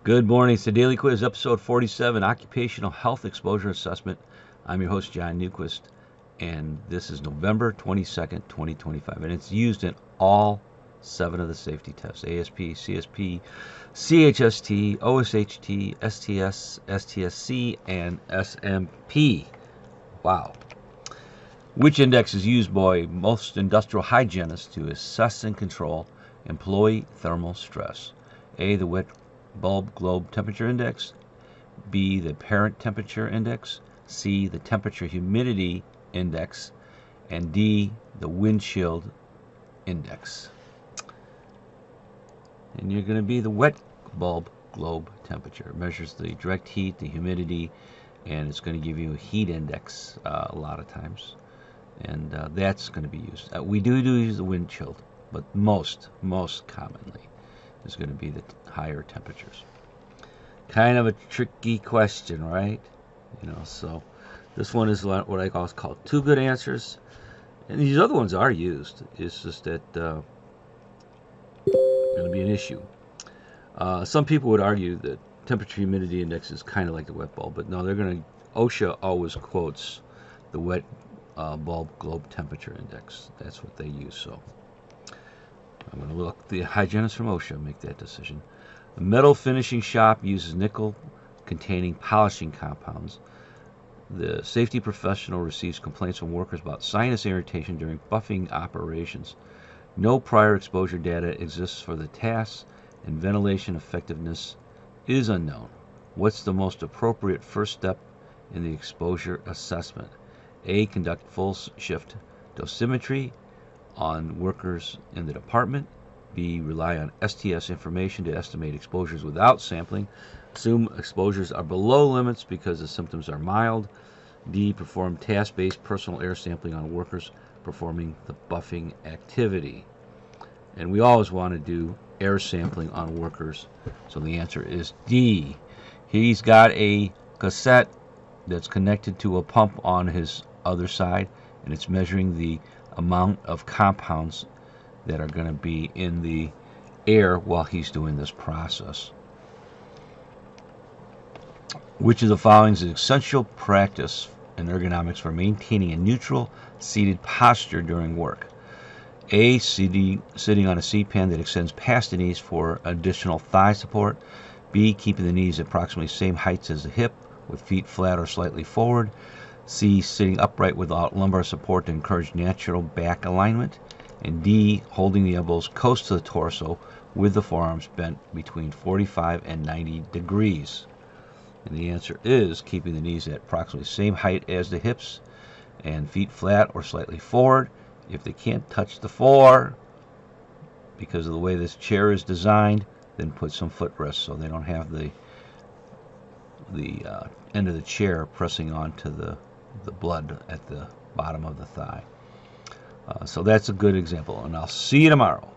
Good morning. It's the Daily Quiz, episode 47, Occupational Health Exposure Assessment. I'm your host, John Newquist, and this is November 22nd, 2025, and it's used in all 7 of the safety tests: ASP, CSP, CHST, OHST, STS, STSC, and SMP. Wow. Which index is used by most industrial hygienists to assess and control employee thermal stress? A, the wet bulb globe temperature index, B, the parent temperature index, C, the temperature humidity index, and D, the windshield index. And you're going to be the wet bulb globe temperature. It measures the direct heat, the humidity, and it's going to give you a heat index a lot of times. And that's going to be used. We do use the wind chilled, but most commonly is going to be the higher temperatures. Kind of a tricky question, right? So this one is what I call 2 good answers, and these other ones are used. It's just that going to be an issue. Some people would argue that temperature humidity index is kind of like the wet bulb, but no, OSHA always quotes the wet bulb globe temperature index. That's what they use. So I'm going to look the hygienist from OSHA make that decision. A metal finishing shop uses nickel containing polishing compounds. The safety professional receives complaints from workers about sinus irritation during buffing operations. No prior exposure data exists for the tasks, and ventilation effectiveness is unknown. What's the most appropriate first step in the exposure assessment? A, conduct full shift dosimetry on workers in the department. B, rely on STS information to estimate exposures without sampling. Assume exposures are below limits because the symptoms are mild. D, perform task-based personal air sampling on workers performing the buffing activity. And we always want to do air sampling on workers, so the answer is D. He's got a cassette that's connected to a pump on his other side, and it's measuring the amount of compounds that are going to be in the air while he's doing this process. Which of the following is an essential practice in ergonomics for maintaining a neutral seated posture during work? A, sitting on a seat pan that extends past the knees for additional thigh support. B, keeping the knees at approximately same heights as the hip with feet flat or slightly forward. C, sitting upright without lumbar support to encourage natural back alignment. And D, holding the elbows close to the torso with the forearms bent between 45 and 90 degrees. And the answer is keeping the knees at approximately the same height as the hips and feet flat or slightly forward. If they can't touch the floor because of the way this chair is designed, then put some footrests so they don't have the end of the chair pressing onto the blood at the bottom of the thigh. So that's a good example, and I'll see you tomorrow.